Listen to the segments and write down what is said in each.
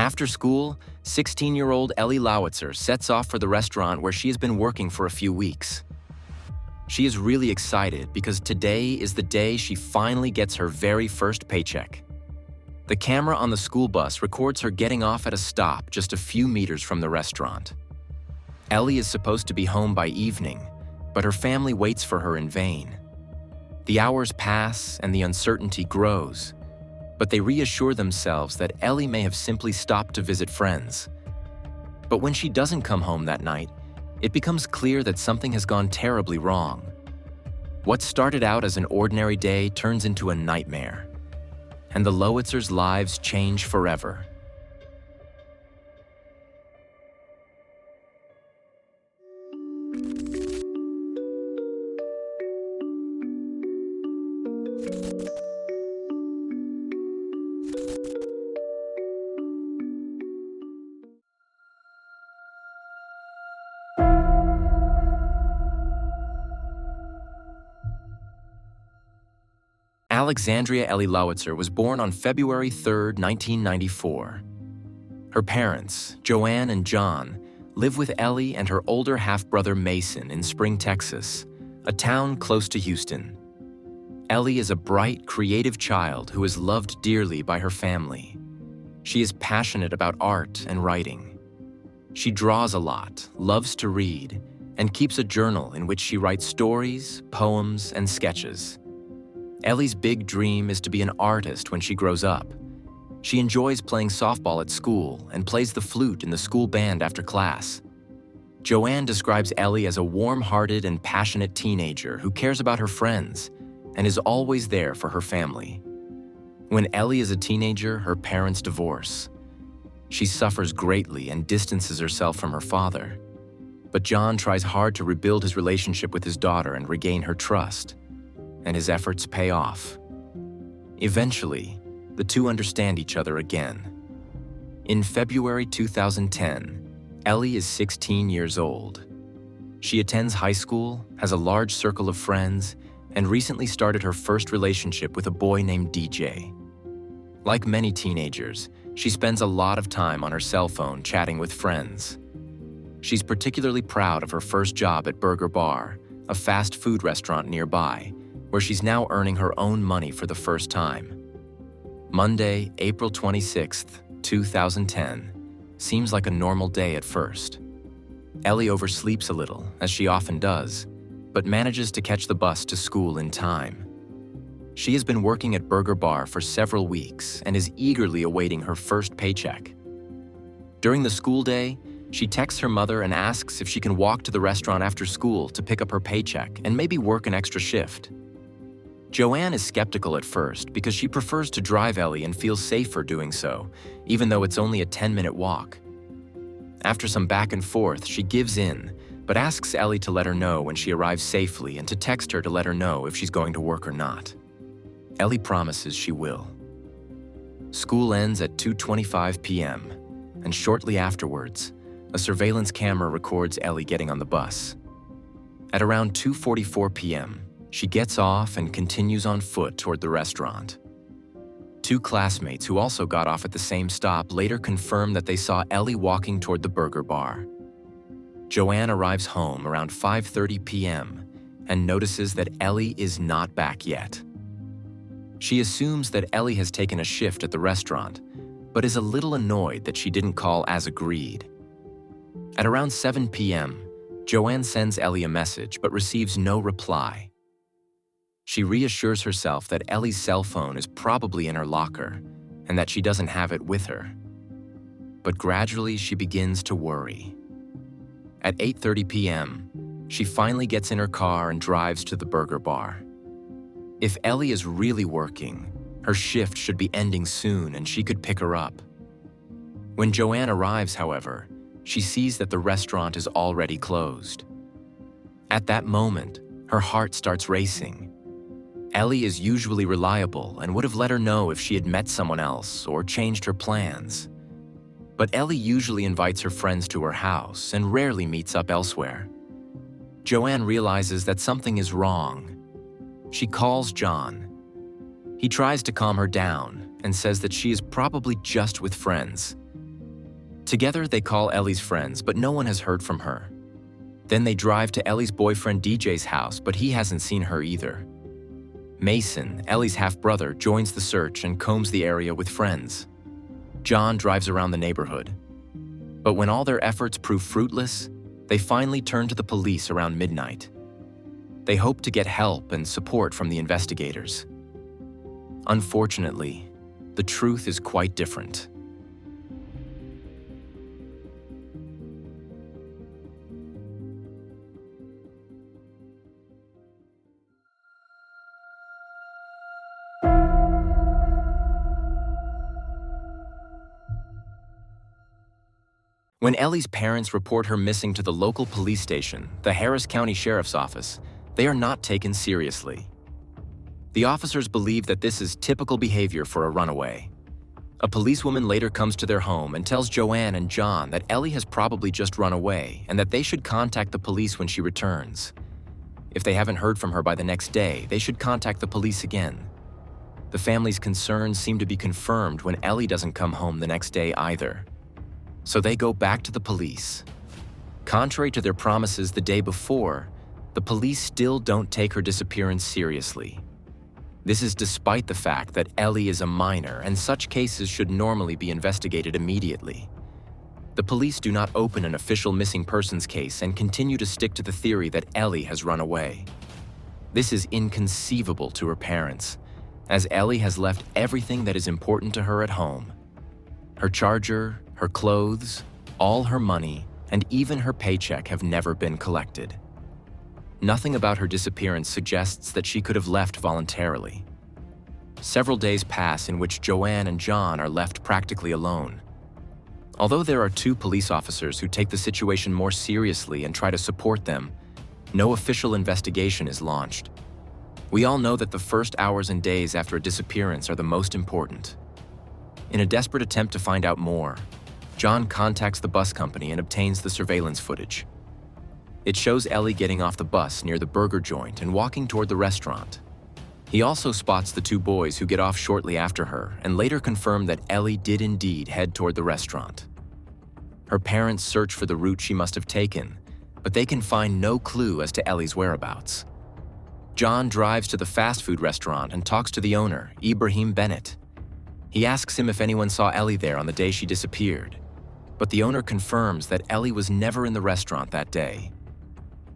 After school, 16-year-old Ali Lowitzer sets off for the restaurant where she has been working for a few weeks. She is really excited because today is the day she finally gets her very first paycheck. The camera on the school bus records her getting off at a stop just a few meters from the restaurant. Ellie is supposed to be home by evening, but her family waits for her in vain. The hours pass and the uncertainty grows, but they reassure themselves that Ellie may have simply stopped to visit friends. But when she doesn't come home that night, it becomes clear that something has gone terribly wrong. What started out as an ordinary day turns into a nightmare, and the Lowitzers' lives change forever. Alexandria Ali Lowitzer was born on February 3, 1994. Her parents, Joanne and John, live with Ellie and her older half-brother Mason in Spring, Texas, a town close to Houston. Ellie is a bright, creative child who is loved dearly by her family. She is passionate about art and writing. She draws a lot, loves to read, and keeps a journal in which she writes stories, poems, and sketches. Ellie's big dream is to be an artist when she grows up. She enjoys playing softball at school and plays the flute in the school band after class. Joanne describes Ellie as a warm-hearted and passionate teenager who cares about her friends and is always there for her family. When Ellie is a teenager, her parents divorce. She suffers greatly and distances herself from her father. But John tries hard to rebuild his relationship with his daughter and regain her trust, and his efforts pay off. Eventually, the two understand each other again. In February 2010, Ellie is 16 years old. She attends high school, has a large circle of friends, and recently started her first relationship with a boy named DJ. Like many teenagers, she spends a lot of time on her cell phone chatting with friends. She's particularly proud of her first job at Burger Bar, a fast food restaurant nearby, where she's now earning her own money for the first time. Monday, April 26, 2010, seems like a normal day at first. Ellie oversleeps a little, as she often does, but manages to catch the bus to school in time. She has been working at Burger Bar for several weeks and is eagerly awaiting her first paycheck. During the school day, she texts her mother and asks if she can walk to the restaurant after school to pick up her paycheck and maybe work an extra shift. Joanne is skeptical at first because she prefers to drive Ellie and feels safer doing so, even though it's only a 10-minute walk. After some back and forth, she gives in, but asks Ellie to let her know when she arrives safely and to text her to let her know if she's going to work or not. Ellie promises she will. School ends at 2:25 p.m., and shortly afterwards, a surveillance camera records Ellie getting on the bus. At around 2:44 p.m., she gets off and continues on foot toward the restaurant. Two classmates who also got off at the same stop later confirm that they saw Ellie walking toward the Burger Bar. Joanne arrives home around 5:30 p.m. and notices that Ellie is not back yet. She assumes that Ellie has taken a shift at the restaurant, but is a little annoyed that she didn't call as agreed. At around 7 p.m., Joanne sends Ellie a message but receives no reply. She reassures herself that Ellie's cell phone is probably in her locker and that she doesn't have it with her. But gradually she begins to worry. At 8:30 p.m., she finally gets in her car and drives to the Burger Bar. If Ellie is really working, her shift should be ending soon and she could pick her up. When Joanne arrives, however, she sees that the restaurant is already closed. At that moment, her heart starts racing. Ellie is usually reliable and would have let her know if she had met someone else or changed her plans. But Ellie usually invites her friends to her house and rarely meets up elsewhere. Joanne realizes that something is wrong. She calls John. He tries to calm her down and says that she is probably just with friends. Together, they call Ellie's friends, but no one has heard from her. Then they drive to Ellie's boyfriend DJ's house, but he hasn't seen her either. Mason, Ellie's half-brother, joins the search and combs the area with friends. John drives around the neighborhood. But when all their efforts prove fruitless, they finally turn to the police around midnight. They hope to get help and support from the investigators. Unfortunately, the truth is quite different. When Ellie's parents report her missing to the local police station, the Harris County Sheriff's Office, they are not taken seriously. The officers believe that this is typical behavior for a runaway. A policewoman later comes to their home and tells Joanne and John that Ellie has probably just run away and that they should contact the police when she returns. If they haven't heard from her by the next day, they should contact the police again. The family's concerns seem to be confirmed when Ellie doesn't come home the next day either. So they go back to the police. Contrary to their promises the day before, the police still don't take her disappearance seriously. This is despite the fact that Ellie is a minor and such cases should normally be investigated immediately. The police do not open an official missing persons case and continue to stick to the theory that Ellie has run away. This is inconceivable to her parents, as Ellie has left everything that is important to her at home. Her charger, her clothes, all her money, and even her paycheck have never been collected. Nothing about her disappearance suggests that she could have left voluntarily. Several days pass in which Joanne and John are left practically alone. Although there are 2 police officers who take the situation more seriously and try to support them, no official investigation is launched. We all know that the first hours and days after a disappearance are the most important. In a desperate attempt to find out more, John contacts the bus company and obtains the surveillance footage. It shows Ellie getting off the bus near the burger joint and walking toward the restaurant. He also spots the 2 boys who get off shortly after her and later confirm that Ellie did indeed head toward the restaurant. Her parents search for the route she must have taken, but they can find no clue as to Ellie's whereabouts. John drives to the fast food restaurant and talks to the owner, Ibrahim Bennett. He asks him if anyone saw Ellie there on the day she disappeared, but the owner confirms that Ellie was never in the restaurant that day.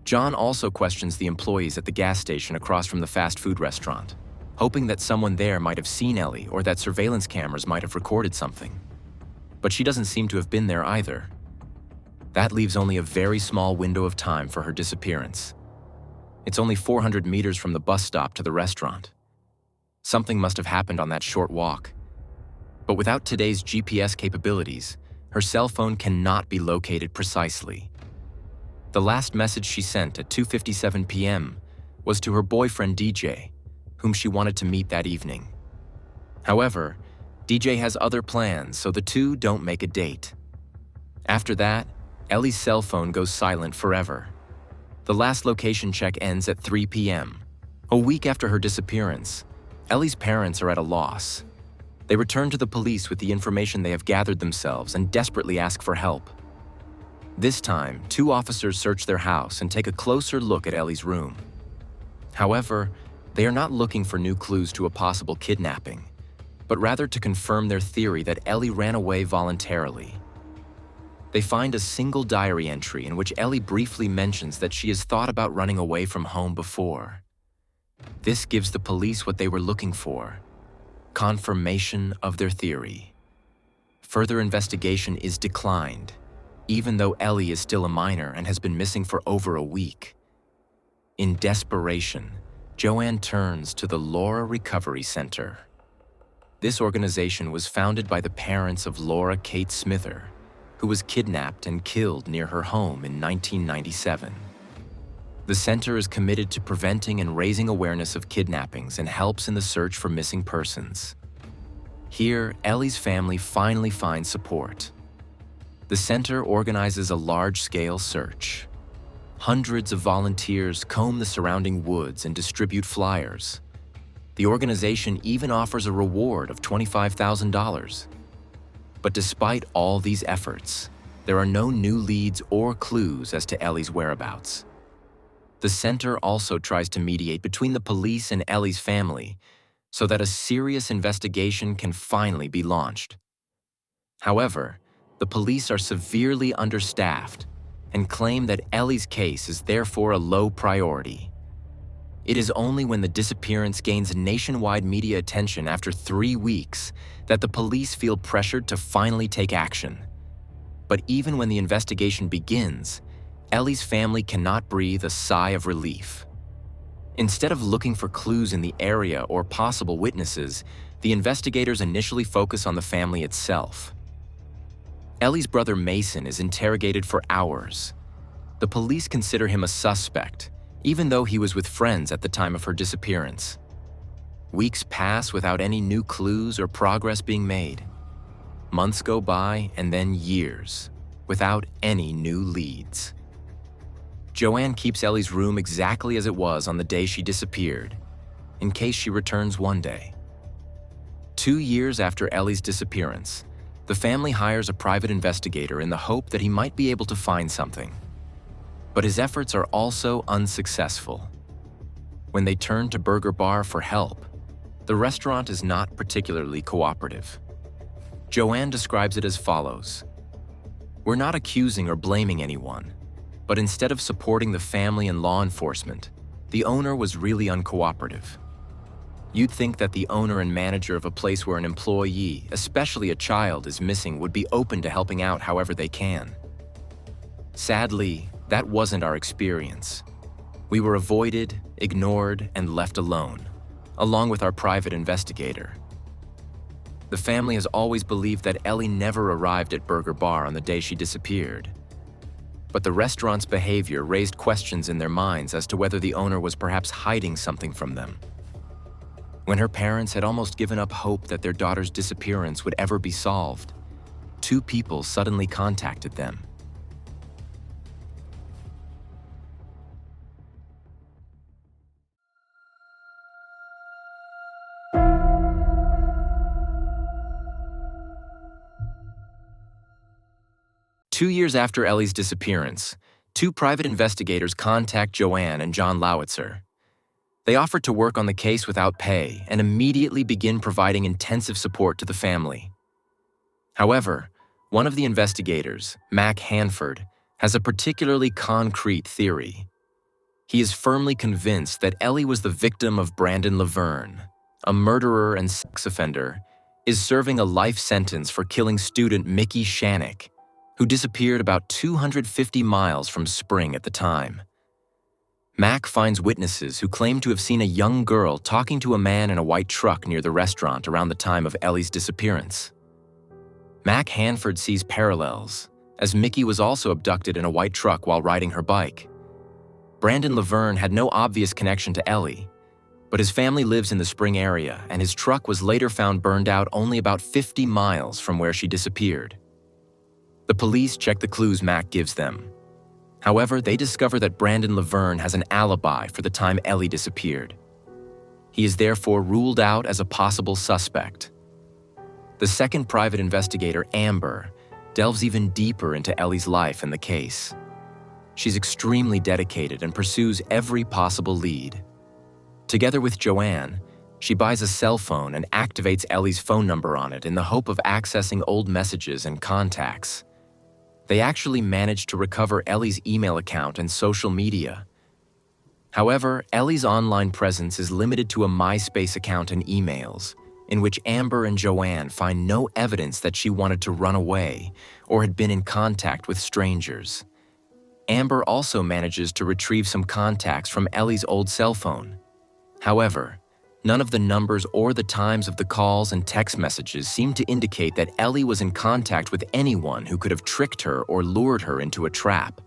John also questions the employees at the gas station across from the fast food restaurant, hoping that someone there might have seen Ellie or that surveillance cameras might have recorded something. But she doesn't seem to have been there either. That leaves only a very small window of time for her disappearance. It's only 400 meters from the bus stop to the restaurant. Something must have happened on that short walk. But without today's GPS capabilities, her cell phone cannot be located precisely. The last message she sent at 2:57 p.m. was to her boyfriend DJ, whom she wanted to meet that evening. However, DJ has other plans, so the two don't make a date. After that, Ellie's cell phone goes silent forever. The last location check ends at 3 p.m. A week after her disappearance, Ellie's parents are at a loss. They return to the police with the information they have gathered themselves and desperately ask for help. This time, 2 officers search their house and take a closer look at Ellie's room. However, they are not looking for new clues to a possible kidnapping, but rather to confirm their theory that Ellie ran away voluntarily. They find a single diary entry in which Ellie briefly mentions that she has thought about running away from home before. This gives the police what they were looking for: confirmation of their theory. Further investigation is declined, even though Ellie is still a minor and has been missing for over a week. In desperation, Joanne turns to the Laura Recovery Center. This organization was founded by the parents of Laura Kate Smither, who was kidnapped and killed near her home in 1997. The center is committed to preventing and raising awareness of kidnappings and helps in the search for missing persons. Here, Ellie's family finally finds support. The center organizes a large-scale search. Hundreds of volunteers comb the surrounding woods and distribute flyers. The organization even offers a reward of $25,000. But despite all these efforts, there are no new leads or clues as to Ellie's whereabouts. The center also tries to mediate between the police and Ellie's family so that a serious investigation can finally be launched. However, the police are severely understaffed and claim that Ellie's case is therefore a low priority. It is only when the disappearance gains nationwide media attention after 3 weeks that the police feel pressured to finally take action. But even when the investigation begins, Ellie's family cannot breathe a sigh of relief. Instead of looking for clues in the area or possible witnesses, the investigators initially focus on the family itself. Ellie's brother Mason is interrogated for hours. The police consider him a suspect, even though he was with friends at the time of her disappearance. Weeks pass without any new clues or progress being made. Months go by and then years, without any new leads. Joanne keeps Ellie's room exactly as it was on the day she disappeared, in case she returns one day. 2 years after Ellie's disappearance, the family hires a private investigator in the hope that he might be able to find something. But his efforts are also unsuccessful. When they turn to Burger Bar for help, the restaurant is not particularly cooperative. Joanne describes it as follows: "We're not accusing or blaming anyone, but instead of supporting the family and law enforcement, the owner was really uncooperative. You'd think that the owner and manager of a place where an employee, especially a child, is missing would be open to helping out however they can. Sadly, that wasn't our experience. We were avoided, ignored, and left alone, along with our private investigator. The family has always believed that Ellie never arrived at Burger Bar on the day she disappeared. But the restaurant's behavior raised questions in their minds as to whether the owner was perhaps hiding something from them. When her parents had almost given up hope that their daughter's disappearance would ever be solved, 2 people suddenly contacted them. Two years after Ellie's disappearance, 2 private investigators contact Joanne and John Lowitzer. They offer to work on the case without pay and immediately begin providing intensive support to the family. However, one of the investigators, Mac Hanford, has a particularly concrete theory. He is firmly convinced that Ellie was the victim of Brandon Laverne, a murderer and sex offender, is serving a life sentence for killing student Mickey Shanik, who disappeared about 250 miles from Spring at the time. Mac finds witnesses who claim to have seen a young girl talking to a man in a white truck near the restaurant around the time of Ellie's disappearance. Mac Hanford sees parallels, as Mickey was also abducted in a white truck while riding her bike. Brandon Laverne had no obvious connection to Ellie, but his family lives in the Spring area and his truck was later found burned out only about 50 miles from where she disappeared. The police check the clues Mac gives them. However, they discover that Brandon Laverne has an alibi for the time Ellie disappeared. He is therefore ruled out as a possible suspect. The second private investigator, Amber, delves even deeper into Ellie's life and the case. She's extremely dedicated and pursues every possible lead. Together with Joanne, she buys a cell phone and activates Ellie's phone number on it in the hope of accessing old messages and contacts. They actually managed to recover Ellie's email account and social media. However, Ellie's online presence is limited to a MySpace account and emails, in which Amber and Joanne find no evidence that she wanted to run away or had been in contact with strangers. Amber also manages to retrieve some contacts from Ellie's old cell phone. However, none of the numbers or the times of the calls and text messages seem to indicate that Ellie was in contact with anyone who could have tricked her or lured her into a trap.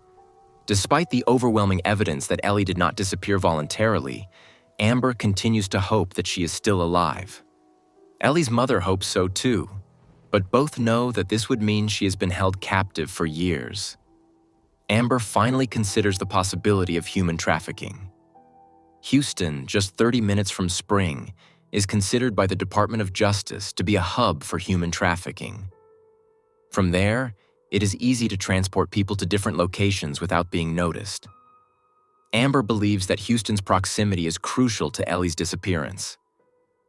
Despite the overwhelming evidence that Ellie did not disappear voluntarily, Amber continues to hope that she is still alive. Ellie's mother hopes so too, but both know that this would mean she has been held captive for years. Amber finally considers the possibility of human trafficking. Houston, just 30 minutes from Spring, is considered by the Department of Justice to be a hub for human trafficking. From there, It is easy to transport people to different locations without being noticed. Amber believes that Houston's proximity is crucial to Ellie's disappearance.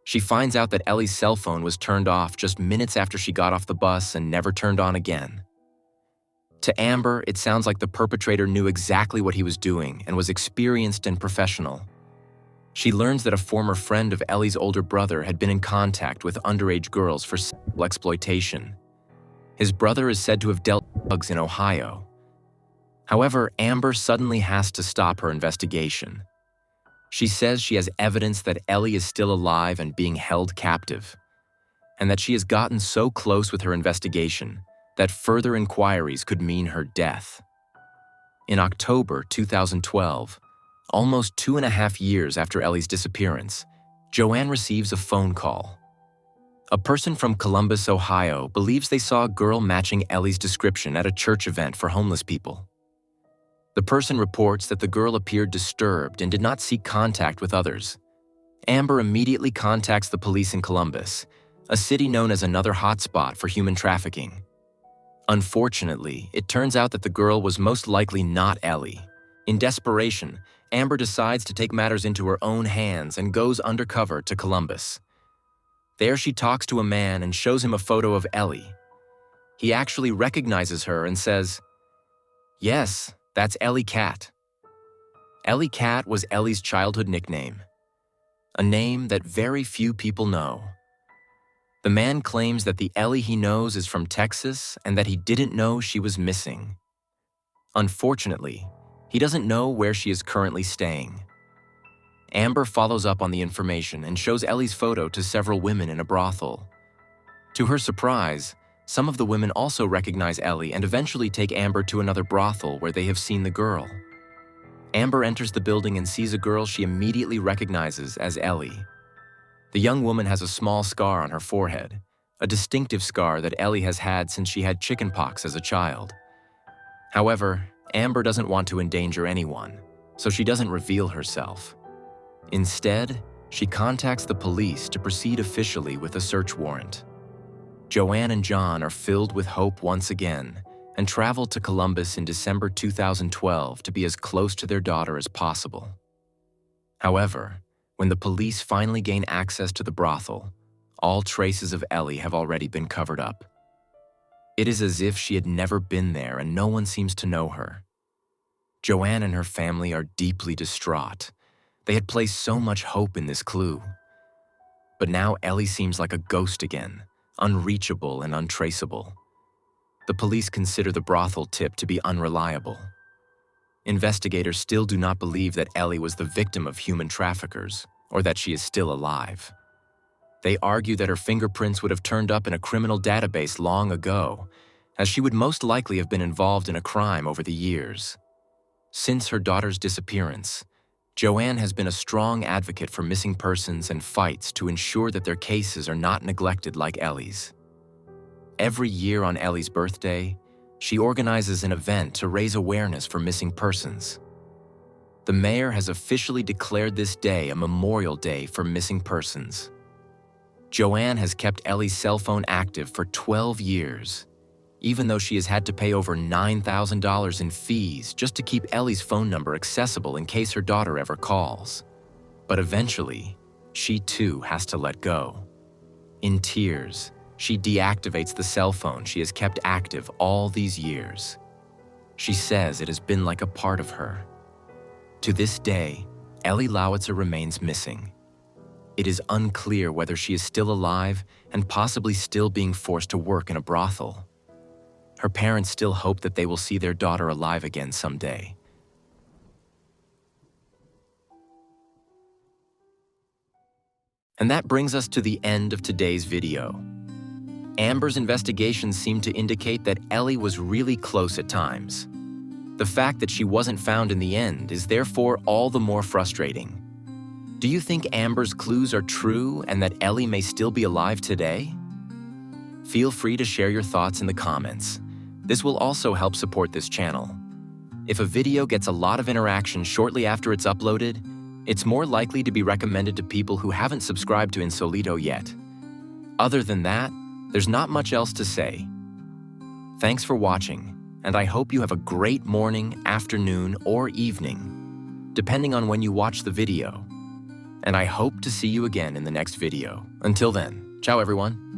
She finds out that Ellie's cell phone was turned off just minutes after she got off the bus and never turned on again. To Amber, it sounds like the perpetrator knew exactly what he was doing and was experienced and professional. She learns that a former friend of Ellie's older brother had been in contact with underage girls for sexual exploitation. His brother is said to have dealt drugs in Ohio. However, Amber suddenly has to stop her investigation. She says she has evidence that Ellie is still alive and being held captive, and that she has gotten so close with her investigation that further inquiries could mean her death. In October 2012, almost 2.5 years after Ellie's disappearance, Joanne receives a phone call. A person from Columbus, Ohio, believes they saw a girl matching Ellie's description at a church event for homeless people. The person reports that the girl appeared disturbed and did not seek contact with others. Amber immediately contacts the police in Columbus, a city known as another hotspot for human trafficking. Unfortunately, it turns out that the girl was most likely not Ellie. In desperation, Amber decides to take matters into her own hands and goes undercover to Columbus. There she talks to a man and shows him a photo of Ellie. He actually recognizes her and says, "Yes, that's Ellie Cat." Ellie Cat was Ellie's childhood nickname, a name that very few people know. The man claims that the Ellie he knows is from Texas and that he didn't know she was missing. Unfortunately, he doesn't know where she is currently staying. Amber follows up on the information and shows Ellie's photo to several women in a brothel. To her surprise, some of the women also recognize Ellie and eventually take Amber to another brothel where they have seen the girl. Amber enters the building and sees a girl she immediately recognizes as Ellie. The young woman has a small scar on her forehead, a distinctive scar that Ellie has had since she had chickenpox as a child. However, Amber doesn't want to endanger anyone, so she doesn't reveal herself. Instead, she contacts the police to proceed officially with a search warrant. Joanne and John are filled with hope once again and travel to Columbus in December 2012 to be as close to their daughter as possible. However, when the police finally gain access to the brothel, all traces of Ellie have already been covered up. It is as if she had never been there and no one seems to know her. Joanne and her family are deeply distraught. They had placed so much hope in this clue. But now Ellie seems like a ghost again, unreachable and untraceable. The police consider the brothel tip to be unreliable. Investigators still do not believe that Ellie was the victim of human traffickers or that she is still alive. They argue that her fingerprints would have turned up in a criminal database long ago, as she would most likely have been involved in a crime over the years. Since her daughter's disappearance, Joanne has been a strong advocate for missing persons and fights to ensure that their cases are not neglected like Ellie's. Every year on Ellie's birthday, she organizes an event to raise awareness for missing persons. The mayor has officially declared this day a Memorial Day for missing persons. Joanne has kept Ellie's cell phone active for 12 years, even though she has had to pay over $9,000 in fees just to keep Ellie's phone number accessible in case her daughter ever calls. But eventually, she too has to let go. In tears, she deactivates the cell phone she has kept active all these years. She says it has been like a part of her. To this day, Ali Lowitzer remains missing. It is unclear whether she is still alive and possibly still being forced to work in a brothel. Her parents still hope that they will see their daughter alive again someday. And that brings us to the end of today's video. Amber's investigations seem to indicate that Ellie was really close at times. The fact that she wasn't found in the end is therefore all the more frustrating. Do you think Amber's clues are true and that Ellie may still be alive today? Feel free to share your thoughts in the comments. This will also help support this channel. If a video gets a lot of interaction shortly after it's uploaded, it's more likely to be recommended to people who haven't subscribed to Insolito yet. Other than that, there's not much else to say. Thanks for watching, and I hope you have a great morning, afternoon, or evening, depending on when you watch the video. And I hope to see you again in the next video. Until then, ciao everyone.